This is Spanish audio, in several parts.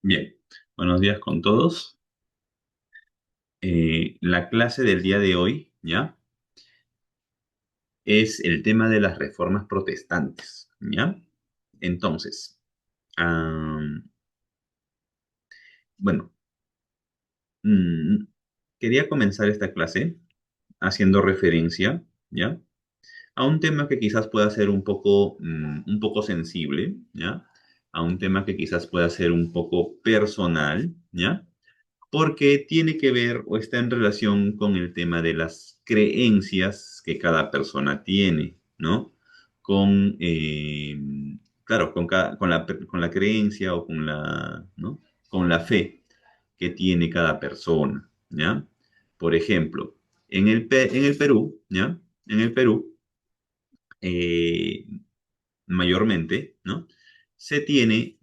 Bien, buenos días con todos. La clase del día de hoy, ¿ya? Es el tema de las reformas protestantes, ¿ya? Entonces, am, bueno, mm, quería comenzar esta clase haciendo referencia, ¿ya? A un tema que quizás pueda ser un poco sensible, ¿ya? A un tema que quizás pueda ser un poco personal, ¿ya? Porque tiene que ver o está en relación con el tema de las creencias que cada persona tiene, ¿no? Con, claro, con la creencia o con ¿no? Con la fe que tiene cada persona, ¿ya? Por ejemplo, en el Perú, ¿ya? En el Perú, eh, mayormente, ¿no? Se tiene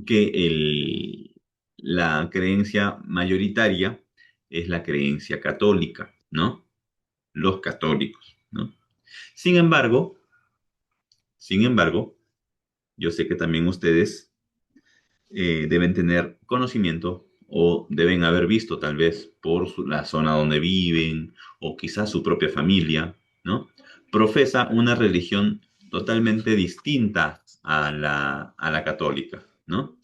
que la creencia mayoritaria es la creencia católica, ¿no? Los católicos, ¿no? Sin embargo, sin embargo, yo sé que también ustedes deben tener conocimiento o deben haber visto tal vez por la zona donde viven o quizás su propia familia, ¿no? Profesa una religión totalmente distinta a a la católica, ¿no?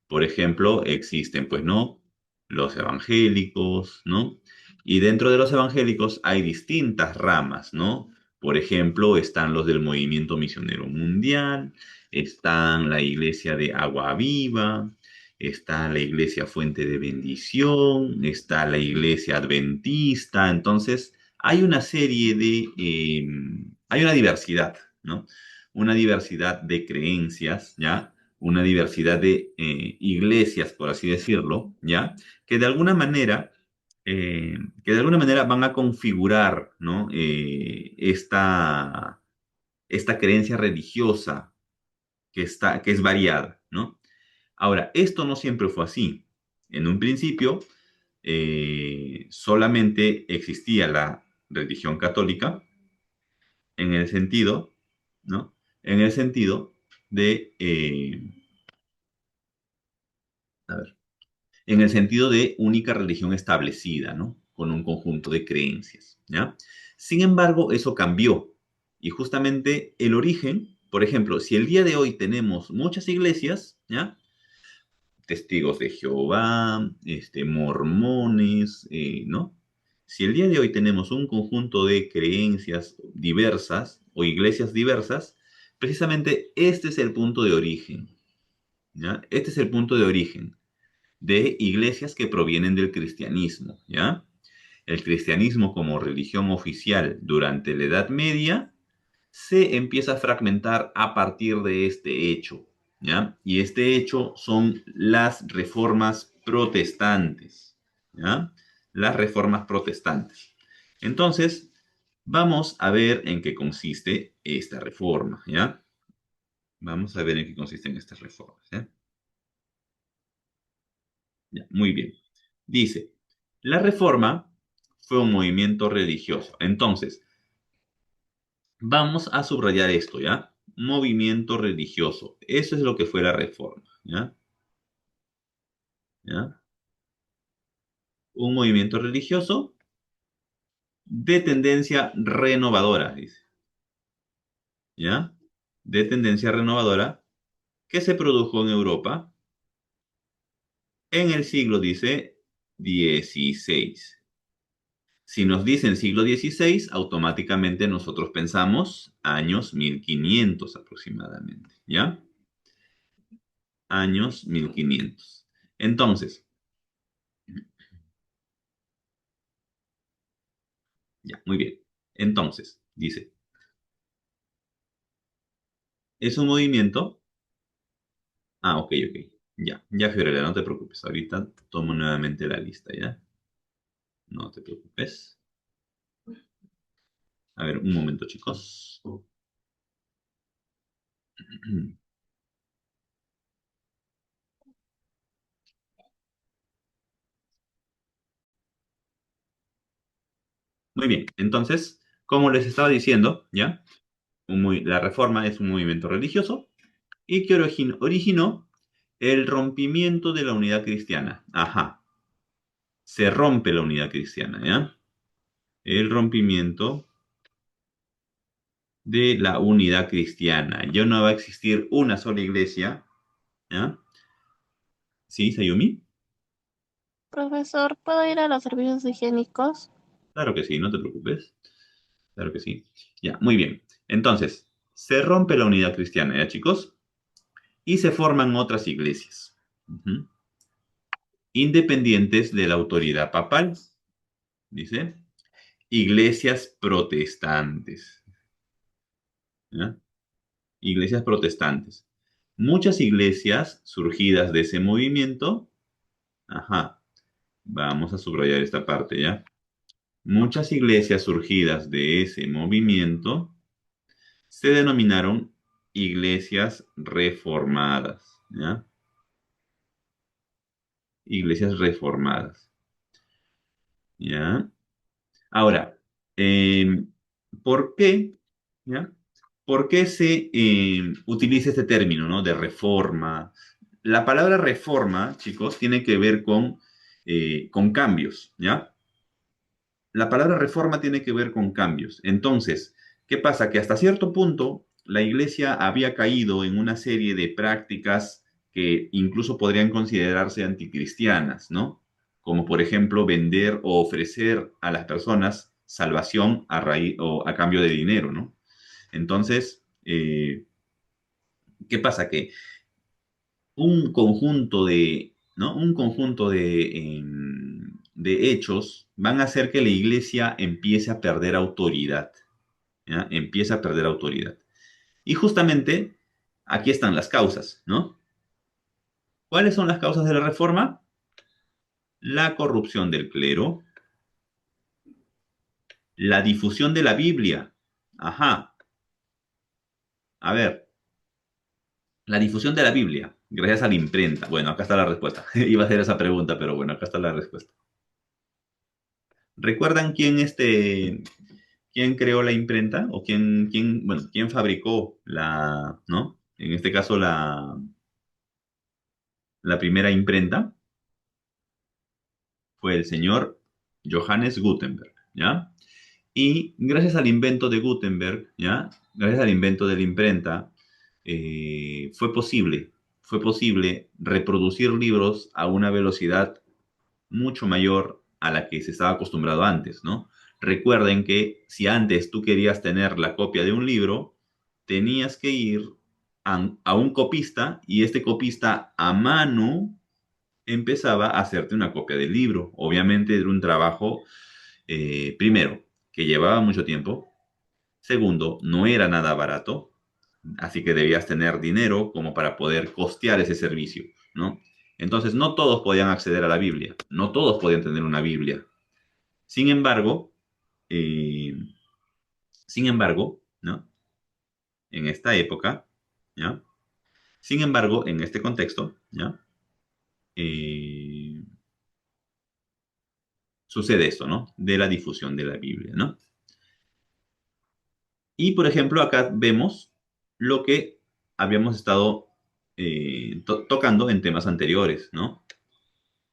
Por ejemplo, existen, pues, ¿no? Los evangélicos, ¿no? Y dentro de los evangélicos hay distintas ramas, ¿no? Por ejemplo, están los del Movimiento Misionero Mundial, están la Iglesia de Agua Viva, está la Iglesia Fuente de Bendición, está la Iglesia Adventista. Entonces, hay una serie hay una diversidad, ¿no? Una diversidad de creencias, ¿ya? Una diversidad de iglesias, por así decirlo, ¿ya? Que de alguna manera, que de alguna manera van a configurar, ¿no? Esta creencia religiosa que es variada, ¿no? Ahora, esto no siempre fue así. En un principio, solamente existía la religión católica en el sentido, ¿no? En el sentido de, a ver, en el sentido de única religión establecida, ¿no? Con un conjunto de creencias, ¿ya? Sin embargo, eso cambió. Y justamente el origen, por ejemplo, si el día de hoy tenemos muchas iglesias, ¿ya? Testigos de Jehová, mormones, ¿no? Si el día de hoy tenemos un conjunto de creencias diversas o iglesias diversas, precisamente este es el punto de origen, ¿ya? Este es el punto de origen de iglesias que provienen del cristianismo, ¿ya? El cristianismo como religión oficial durante la Edad Media se empieza a fragmentar a partir de este hecho, ¿ya? Y este hecho son las reformas protestantes, ¿ya? Las reformas protestantes. Entonces, vamos a ver en qué consiste esta reforma, ¿ya? Vamos a ver en qué consisten estas reformas, ¿ya? Ya, muy bien. Dice, la reforma fue un movimiento religioso. Entonces, vamos a subrayar esto, ¿ya? Movimiento religioso. Eso es lo que fue la reforma, ¿ya? ¿Ya? Un movimiento religioso de tendencia renovadora, dice, ¿ya? De tendencia renovadora que se produjo en Europa en el siglo, dice, XVI. Si nos dicen siglo XVI, automáticamente nosotros pensamos años 1500 aproximadamente, ¿ya? Años 1500. Entonces, ya, muy bien. Entonces, dice, es un movimiento. Ah, ok, ok. Ya, ya, Fiorella, no te preocupes. Ahorita tomo nuevamente la lista, ¿ya? No te preocupes. A ver, un momento, chicos. Muy bien, entonces, como les estaba diciendo, ¿ya? La reforma es un movimiento religioso y que originó el rompimiento de la unidad cristiana. Ajá, se rompe la unidad cristiana, ¿ya? El rompimiento de la unidad cristiana. Ya no va a existir una sola iglesia, ¿ya? ¿Sí, Sayumi? Profesor, ¿puedo ir a los servicios higiénicos? Claro que sí, no te preocupes. Claro que sí. Ya, muy bien. Entonces, se rompe la unidad cristiana, ¿ya, chicos? Y se forman otras iglesias, ujú, independientes de la autoridad papal, dice. Iglesias protestantes, ¿ya? Iglesias protestantes. Muchas iglesias surgidas de ese movimiento, ajá, vamos a subrayar esta parte, ¿ya? Muchas iglesias surgidas de ese movimiento se denominaron iglesias reformadas, ¿ya? Iglesias reformadas, ¿ya? Ahora, eh, ¿por qué, ¿ya? ¿Por qué se utiliza este término, ¿no? De reforma. La palabra reforma, chicos, tiene que ver con cambios, ¿ya? La palabra reforma tiene que ver con cambios. Entonces, ¿qué pasa? Que hasta cierto punto la iglesia había caído en una serie de prácticas que incluso podrían considerarse anticristianas, ¿no? Como por ejemplo vender o ofrecer a las personas salvación a raíz o a cambio de dinero, ¿no? Entonces, ¿qué pasa? Que un conjunto ¿no? Un conjunto de hechos van a hacer que la iglesia empiece a perder autoridad, ¿ya? Empieza a perder autoridad. Y justamente aquí están las causas, ¿no? ¿Cuáles son las causas de la reforma? La corrupción del clero, la difusión de la Biblia. Ajá, a ver, la difusión de la Biblia, gracias a la imprenta. Bueno, acá está la respuesta. Iba a hacer esa pregunta, pero bueno, acá está la respuesta. ¿Recuerdan quién creó la imprenta? ¿O bueno, quién fabricó ¿no? En este caso, la primera imprenta fue el señor Johannes Gutenberg, ¿ya? Y gracias al invento de Gutenberg, ¿ya? Gracias al invento de la imprenta, fue posible reproducir libros a una velocidad mucho mayor a la que se estaba acostumbrado antes, ¿no? Recuerden que si antes tú querías tener la copia de un libro, tenías que ir a un copista y este copista a mano empezaba a hacerte una copia del libro. Obviamente era un trabajo, primero, que llevaba mucho tiempo. Segundo, no era nada barato, así que debías tener dinero como para poder costear ese servicio, ¿no? Entonces, no todos podían acceder a la Biblia, no todos podían tener una Biblia. Sin embargo, eh, ¿no? En esta época, ¿ya? Sin embargo, en este contexto, ¿ya? Eh, sucede esto, ¿no? De la difusión de la Biblia, ¿no? Y, por ejemplo, acá vemos lo que habíamos estado tocando en temas anteriores, ¿no?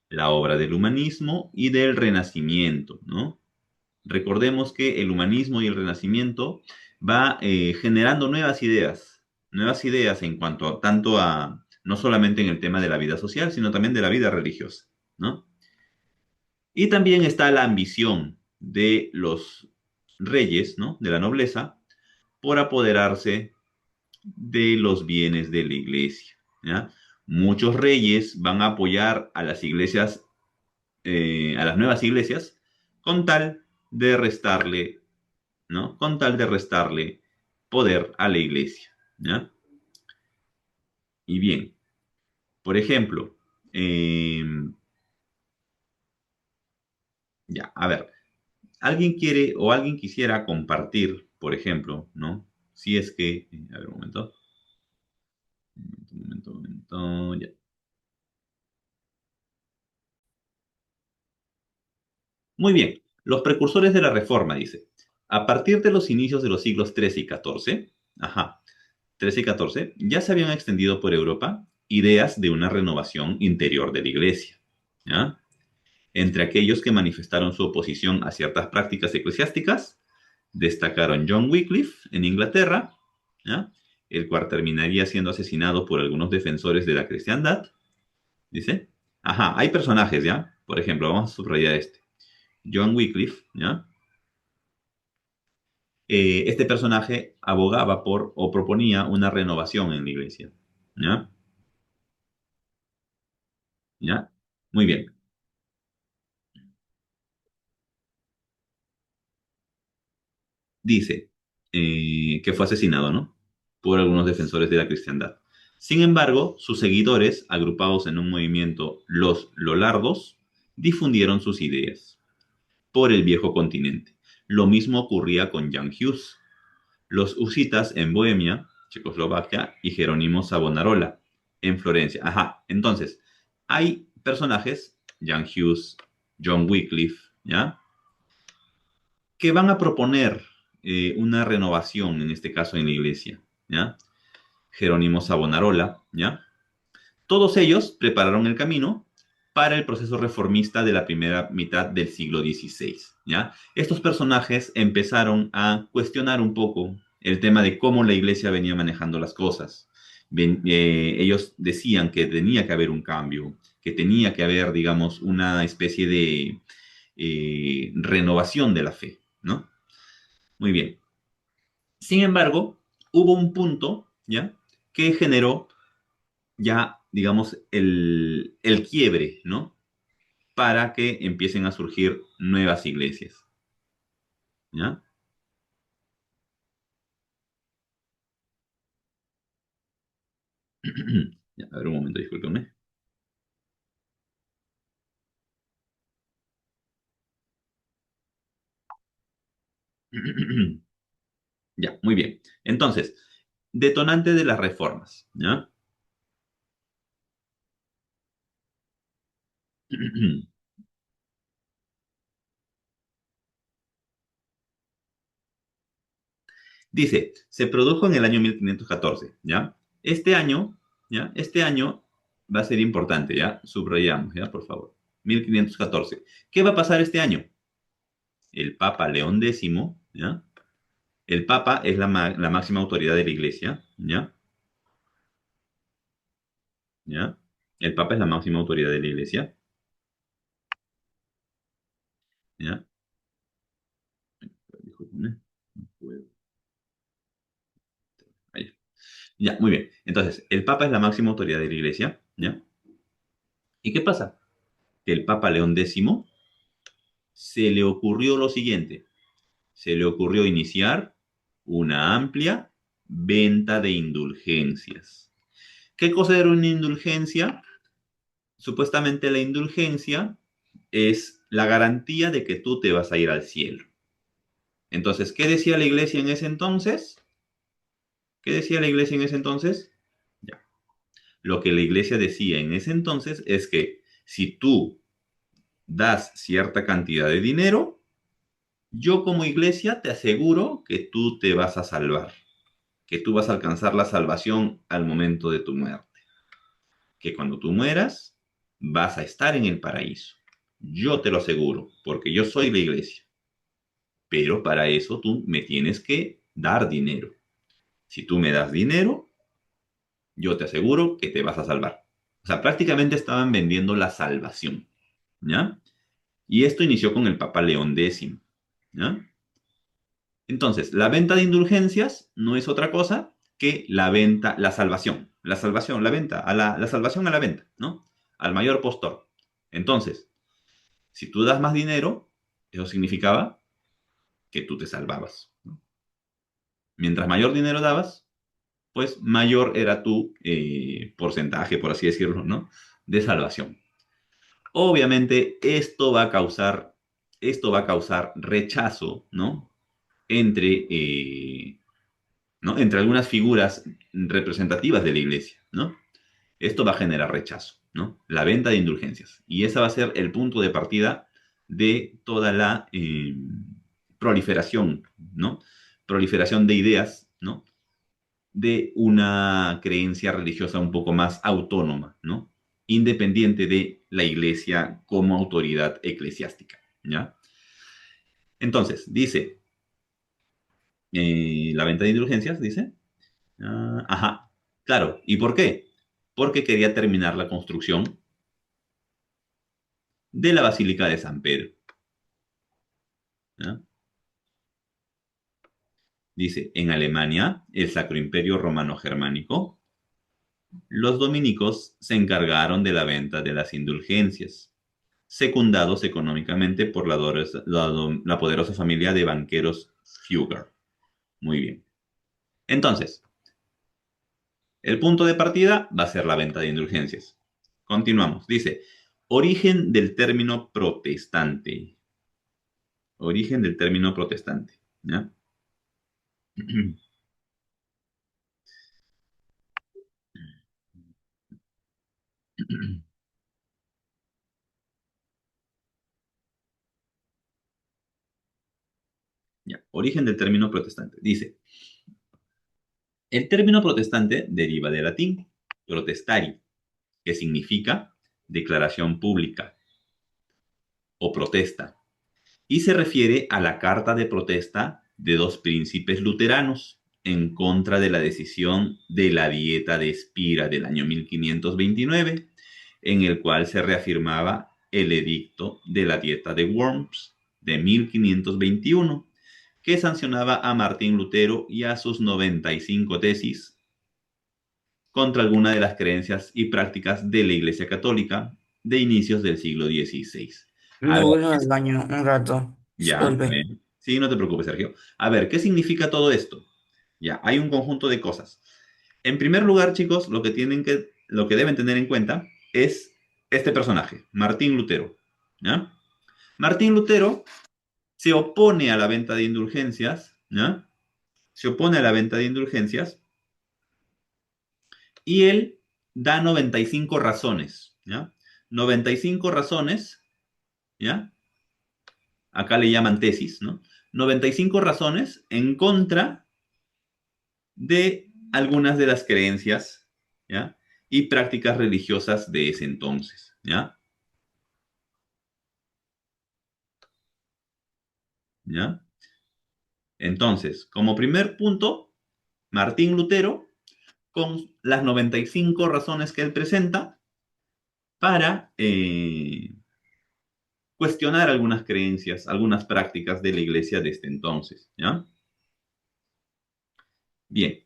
La obra del humanismo y del renacimiento, ¿no? Recordemos que el humanismo y el renacimiento va generando nuevas ideas en cuanto tanto a, no solamente en el tema de la vida social, sino también de la vida religiosa, ¿no? Y también está la ambición de los reyes, ¿no? De la nobleza, por apoderarse de los bienes de la iglesia, ¿ya? Muchos reyes van a apoyar a las iglesias, a las nuevas iglesias, con tal de restarle, ¿no? Con tal de restarle poder a la iglesia, ¿ya? Y bien, por ejemplo, eh, ya, a ver, alguien quiere o alguien quisiera compartir, por ejemplo, ¿no? Si es que, a ver, ya. Muy bien, los precursores de la Reforma, dice. A partir de los inicios de los siglos XIII y XIV, ajá, 13 y 14, ya se habían extendido por Europa ideas de una renovación interior de la iglesia. ¿Ya? Entre aquellos que manifestaron su oposición a ciertas prácticas eclesiásticas, destacaron John Wycliffe en Inglaterra, ¿ya? El cual terminaría siendo asesinado por algunos defensores de la cristiandad. Dice, ajá, hay personajes, ¿ya? Por ejemplo, vamos a subrayar este. John Wycliffe, ¿ya? Este personaje abogaba por o proponía una renovación en la iglesia, ¿ya? ¿Ya? Muy bien. Dice que fue asesinado, ¿no? Por algunos defensores de la cristiandad. Sin embargo, sus seguidores, agrupados en un movimiento, los Lollardos, difundieron sus ideas por el viejo continente. Lo mismo ocurría con Jan Hus, los husitas en Bohemia, Checoslovaquia, y Jerónimo Savonarola en Florencia. Ajá, entonces, hay personajes, Jan Hus, John Wycliffe, ¿ya? Que van a proponer una renovación, en este caso en la iglesia, ¿ya? Jerónimo Savonarola, ¿ya? Todos ellos prepararon el camino para el proceso reformista de la primera mitad del siglo XVI, ¿ya? Estos personajes empezaron a cuestionar un poco el tema de cómo la iglesia venía manejando las cosas. Ellos decían que tenía que haber un cambio, que tenía que haber, digamos, una especie de renovación de la fe, ¿no? Muy bien. Sin embargo, hubo un punto, ¿ya? Que generó ya, digamos, el quiebre, ¿no? Para que empiecen a surgir nuevas iglesias, ¿ya? Ya, a ver un momento, discúlpenme. Ya, muy bien. Entonces, detonante de las reformas, ¿ya? Dice, se produjo en el año 1514, ¿ya? Este año, ¿ya? Este año va a ser importante, ¿ya? Subrayamos, ¿ya? Por favor. 1514. ¿Qué va a pasar este año? El Papa León X, ¿ya? El Papa es la máxima autoridad de la Iglesia, ¿ya? ¿Ya? El Papa es la máxima autoridad de la Iglesia, ¿ya? Discúlpenme, no puedo. Ahí. Ya, muy bien. Entonces, el Papa es la máxima autoridad de la Iglesia, ¿ya? ¿Y qué pasa? Que el Papa León X se le ocurrió lo siguiente. Se le ocurrió iniciar una amplia venta de indulgencias. ¿Qué cosa era una indulgencia? Supuestamente la indulgencia es la garantía de que tú te vas a ir al cielo. Entonces, ¿qué decía la iglesia en ese entonces? ¿Qué decía la iglesia en ese entonces? Ya. Lo que la iglesia decía en ese entonces es que si tú das cierta cantidad de dinero, yo como iglesia te aseguro que tú te vas a salvar, que tú vas a alcanzar la salvación al momento de tu muerte, que cuando tú mueras vas a estar en el paraíso. Yo te lo aseguro, porque yo soy la iglesia. Pero para eso tú me tienes que dar dinero. Si tú me das dinero, yo te aseguro que te vas a salvar. O sea, prácticamente estaban vendiendo la salvación, ¿ya? Y esto inició con el Papa León X, ¿ya? Entonces, la venta de indulgencias no es otra cosa que la venta, la salvación, la venta, la salvación a la venta, ¿no? Al mayor postor. Entonces, si tú das más dinero, eso significaba que tú te salvabas, ¿no? Mientras mayor dinero dabas, pues mayor era tu porcentaje, por así decirlo, ¿no? De salvación. Obviamente esto va a causar rechazo, ¿no? Entre, ¿no? Entre algunas figuras representativas de la iglesia, ¿no? Esto va a generar rechazo, ¿no? La venta de indulgencias. Y ese va a ser el punto de partida de toda la proliferación, ¿no? Proliferación de ideas, ¿no? de una creencia religiosa un poco más autónoma, ¿no? Independiente de la iglesia como autoridad eclesiástica, ¿ya? Entonces, dice, la venta de indulgencias, dice, ajá, claro, ¿y por qué? Porque quería terminar la construcción de la Basílica de San Pedro, ¿ya? Dice, en Alemania, el Sacro Imperio Romano Germánico, los dominicos se encargaron de la venta de las indulgencias, secundados económicamente por la poderosa familia de banqueros Fugger. Muy bien. Entonces, el punto de partida va a ser la venta de indulgencias. Continuamos. Dice, origen del término protestante. Origen del término protestante. ¿Ya? Ya. Origen del término protestante. Dice, el término protestante deriva del latín protestari, que significa declaración pública o protesta, y se refiere a la carta de protesta de dos príncipes luteranos en contra de la decisión de la Dieta de Spira del año 1529, en el cual se reafirmaba el edicto de la Dieta de Worms de 1521, que sancionaba a Martín Lutero y a sus 95 tesis contra alguna de las creencias y prácticas de la Iglesia Católica de inicios del siglo XVI. A Me ver, vuelvo al baño un rato. ya, está Disculpe. bien. Sí, no te preocupes, Sergio. A ver, ¿qué significa todo esto? Ya, hay un conjunto de cosas. En primer lugar, chicos, lo que deben tener en cuenta es este personaje, Martín Lutero. ¿Ya? Martín Lutero se opone a la venta de indulgencias, ¿ya? Se opone a la venta de indulgencias y él da 95 razones, ¿ya? 95 razones, ¿ya? Acá le llaman tesis, ¿no? 95 razones en contra de algunas de las creencias, ¿ya? Y prácticas religiosas de ese entonces, ¿ya? ¿Ya? Entonces, como primer punto, Martín Lutero, con las 95 razones que él presenta para cuestionar algunas creencias, algunas prácticas de la iglesia de este entonces, ¿ya? Bien,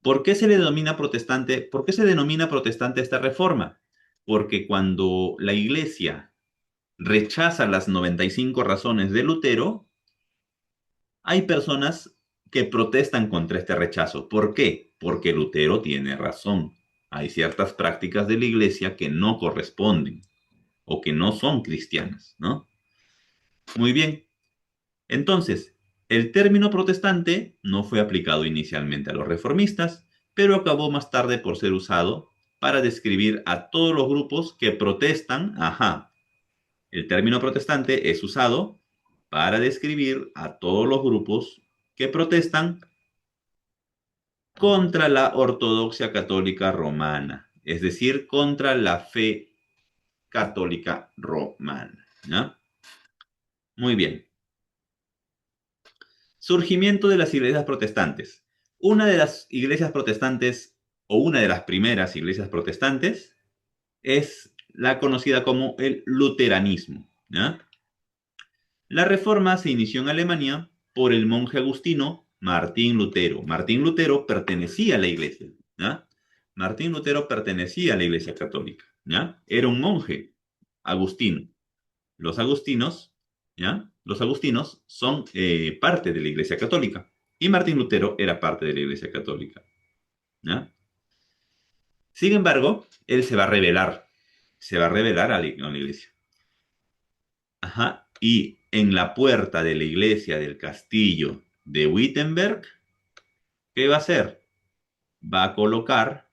¿por qué se le denomina protestante? ¿Por qué se denomina protestante esta reforma? Porque cuando la iglesia rechaza las 95 razones de Lutero, hay personas que protestan contra este rechazo. ¿Por qué? Porque Lutero tiene razón. Hay ciertas prácticas de la iglesia que no corresponden o que no son cristianas, ¿no? Muy bien. Entonces, el término protestante no fue aplicado inicialmente a los reformistas, pero acabó más tarde por ser usado para describir a todos los grupos que protestan, ajá, el término protestante es usado para describir a todos los grupos que protestan contra la ortodoxia católica romana, es decir, contra la fe católica romana, ¿ya? Muy bien. Surgimiento de las iglesias protestantes. Una de las iglesias protestantes, o una de las primeras iglesias protestantes, es la conocida como el luteranismo, ¿ya? La reforma se inició en Alemania por el monje agustino Martín Lutero. Martín Lutero pertenecía a la iglesia, ¿ya? Martín Lutero pertenecía a la iglesia católica, ¿ya? Era un monje agustino. Los agustinos, ¿ya? Los agustinos son parte de la iglesia católica. Y Martín Lutero era parte de la iglesia católica, ¿ya? Sin embargo, él se va a rebelar a la iglesia. Ajá. Y en la puerta de la iglesia del castillo de Wittenberg, ¿qué va a hacer? Va a colocar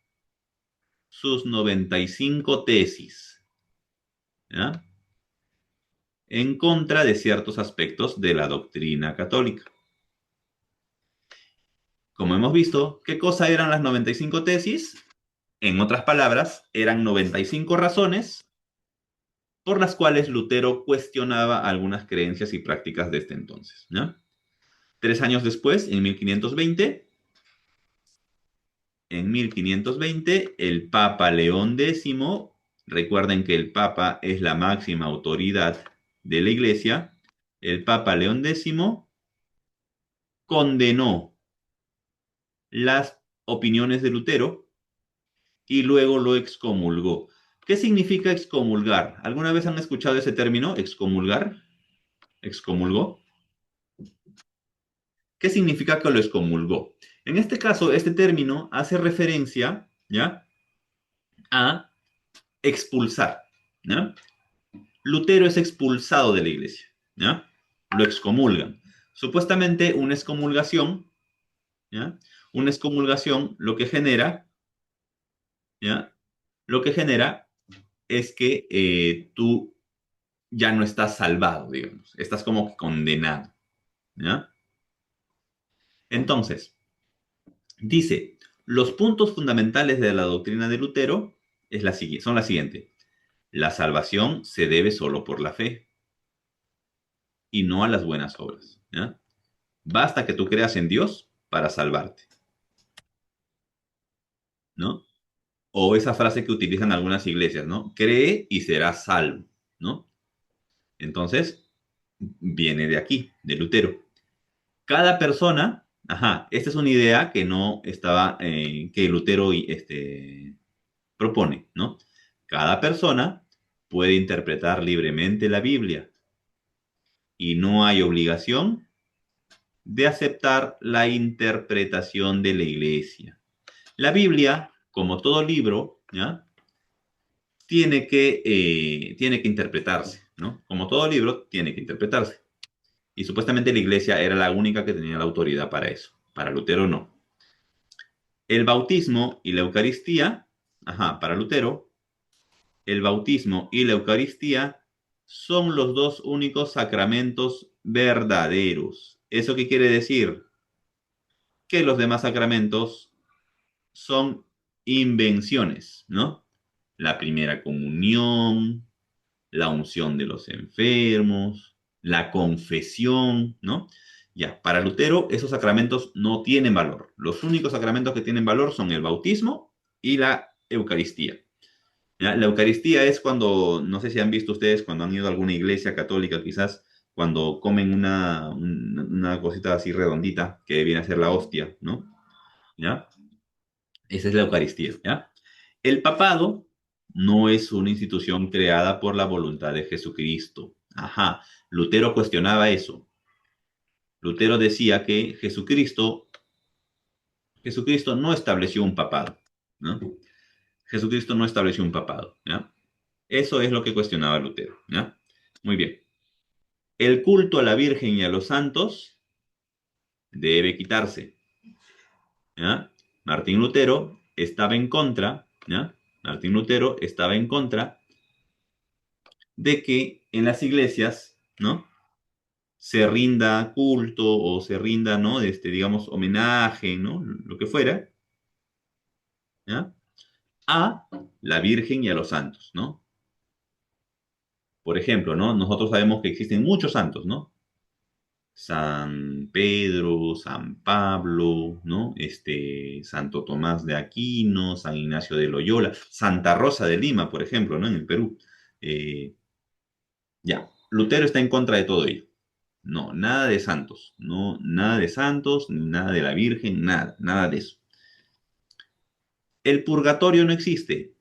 sus 95 tesis, ¿ya? En contra de ciertos aspectos de la doctrina católica. Como hemos visto, ¿qué cosa eran las 95 tesis? En otras palabras, eran 95 razones por las cuales Lutero cuestionaba algunas creencias y prácticas de este entonces, ¿no? 3 años después, en 1520, el Papa León X, recuerden que el Papa es la máxima autoridad de la Iglesia, el Papa León X condenó las opiniones de Lutero y luego lo excomulgó. ¿Qué significa excomulgar? ¿Alguna vez han escuchado ese término, excomulgar? ¿Excomulgó? ¿Qué significa que lo excomulgó? En este caso, este término hace referencia, ¿ya?, a expulsar, ¿ya? Lutero es expulsado de la iglesia, ¿ya? Lo excomulgan. Supuestamente una excomulgación, ¿ya? Una excomulgación lo que genera, ¿ya? Lo que genera es que tú ya no estás salvado, digamos. Estás como que condenado, ¿ya? Entonces, dice, los puntos fundamentales de la doctrina de Lutero son las siguientes. La salvación se debe solo por la fe y no a las buenas obras, ¿ya? Basta que tú creas en Dios para salvarte, ¿no? O esa frase que utilizan algunas iglesias, ¿no? Cree y serás salvo, ¿no? Entonces, viene de aquí, de Lutero. Cada persona, esta es una idea que no estaba, que Lutero propone, ¿no? Cada persona puede interpretar libremente la Biblia y no hay obligación de aceptar la interpretación de la iglesia. La Biblia, como todo libro, ¿ya?, tiene que interpretarse, ¿no? Como todo libro, tiene que interpretarse. Y supuestamente la iglesia era la única que tenía la autoridad para eso. Para Lutero no. El bautismo y la Eucaristía, para Lutero, el bautismo y la Eucaristía son los dos únicos sacramentos verdaderos. ¿Eso qué quiere decir? Que los demás sacramentos son invenciones, ¿no? La primera comunión, la unción de los enfermos, la confesión, ¿no? Ya, para Lutero esos sacramentos no tienen valor. Los únicos sacramentos que tienen valor son el bautismo y la Eucaristía. ¿Ya? La Eucaristía es cuando, no sé si han visto ustedes, cuando han ido a alguna iglesia católica quizás, cuando comen una cosita así redondita que viene a ser la hostia, ¿no? ¿Ya? Esa es la Eucaristía, ¿ya? El papado no es una institución creada por la voluntad de Jesucristo. Lutero cuestionaba eso. Lutero decía que Jesucristo no estableció un papado, ¿no? Jesucristo no estableció un papado, ¿ya? Eso es lo que cuestionaba Lutero, ¿ya? Muy bien. El culto a la Virgen y a los santos debe quitarse, ¿ya? Martín Lutero estaba en contra, ¿ya? Martín Lutero estaba en contra de que en las iglesias, ¿no?, se rinda culto o se rinda, ¿no?, digamos, homenaje, ¿no?, lo que fuera, ¿ya?, a la Virgen y a los santos, ¿no? Por ejemplo, ¿no?, nosotros sabemos que existen muchos santos, ¿no? San Pedro, San Pablo, ¿no? Santo Tomás de Aquino, San Ignacio de Loyola, Santa Rosa de Lima, por ejemplo, ¿no?, en el Perú. Ya, Lutero está en contra de todo ello. No, nada de santos, no, nada de santos, ni nada de la Virgen, nada, nada de eso. El purgatorio no existe.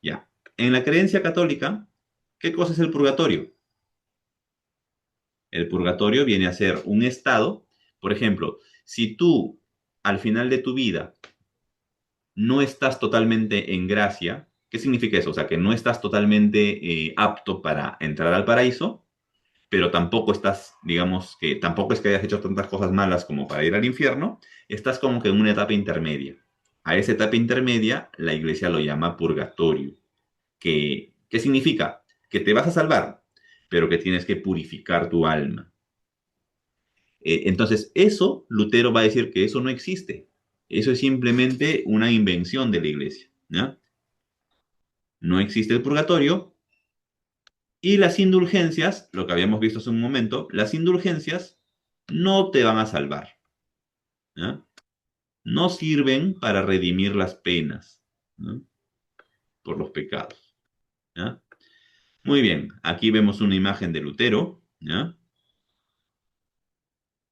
Ya. En la creencia católica, ¿qué cosa es el purgatorio? El purgatorio viene a ser un estado, por ejemplo, si tú al final de tu vida no estás totalmente en gracia, ¿qué significa eso? O sea, que no estás totalmente apto para entrar al paraíso, pero tampoco estás, digamos que tampoco es que hayas hecho tantas cosas malas como para ir al infierno, estás como que en una etapa intermedia. A esa etapa intermedia la iglesia lo llama purgatorio. ¿Qué significa? Que te vas a salvar, pero que tienes que purificar tu alma. Entonces, eso, Lutero va a decir que eso no existe. Eso es simplemente una invención de la iglesia, ¿ya? No existe el purgatorio y las indulgencias, lo que habíamos visto hace un momento, las indulgencias no te van a salvar, ¿ya? No sirven para redimir las penas, ¿no? Por los pecados, ¿ya? Muy bien, aquí vemos una imagen de Lutero, ¿ya?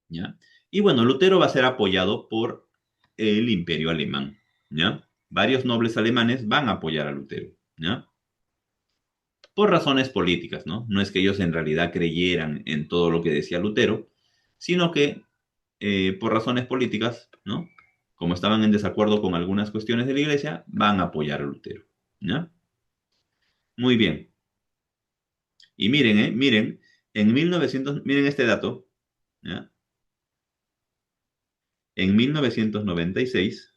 ¿Ya? Y bueno, Lutero va a ser apoyado por el Imperio Alemán, ¿ya? Varios nobles alemanes van a apoyar a Lutero, ¿ya? Por razones políticas, ¿no? No es que ellos en realidad creyeran en todo lo que decía Lutero, sino que por razones políticas, ¿no? Como estaban en desacuerdo con algunas cuestiones de la iglesia, van a apoyar a Lutero, ¿ya? Muy bien. Y miren, miren, en 1900, miren este dato, ¿ya? En 1996,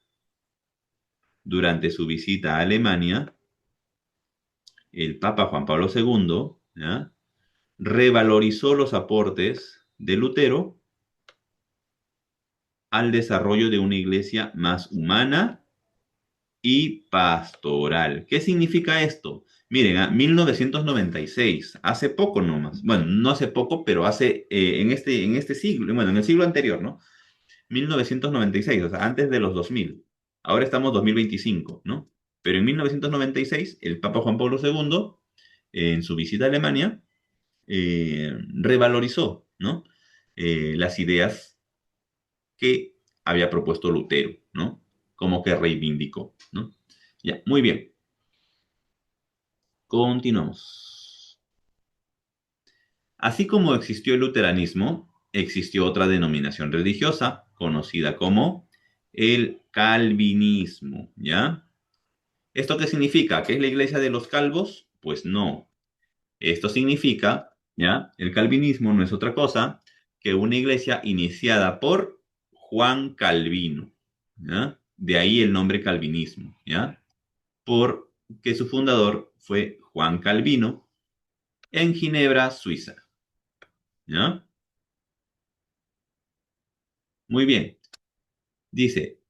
durante su visita a Alemania, el Papa Juan Pablo II, ¿ya? Revalorizó los aportes de Lutero al desarrollo de una iglesia más humana y pastoral. ¿Qué significa esto? Miren, a 1996, hace poco nomás, bueno, no hace poco, pero hace en este siglo, bueno, en el siglo anterior, ¿no? 1996, o sea, antes de los 2000. Ahora estamos 2025, ¿no? Pero en 1996, el Papa Juan Pablo II, en su visita a Alemania, revalorizó, ¿no? Las ideas que había propuesto Lutero, ¿no? Como que reivindicó, ¿no? Ya, muy bien. Continuamos. Así como existió el luteranismo, existió otra denominación religiosa conocida como el calvinismo, ¿ya? ¿Esto qué significa? ¿Que es la iglesia de los calvos? Pues no. Esto significa, ¿ya? El calvinismo no es otra cosa que una iglesia iniciada por Juan Calvino, ¿ya? De ahí el nombre calvinismo, ¿ya? Porque su fundador fue Juan Calvino en Ginebra, Suiza, ¿ya? Muy bien. Dice,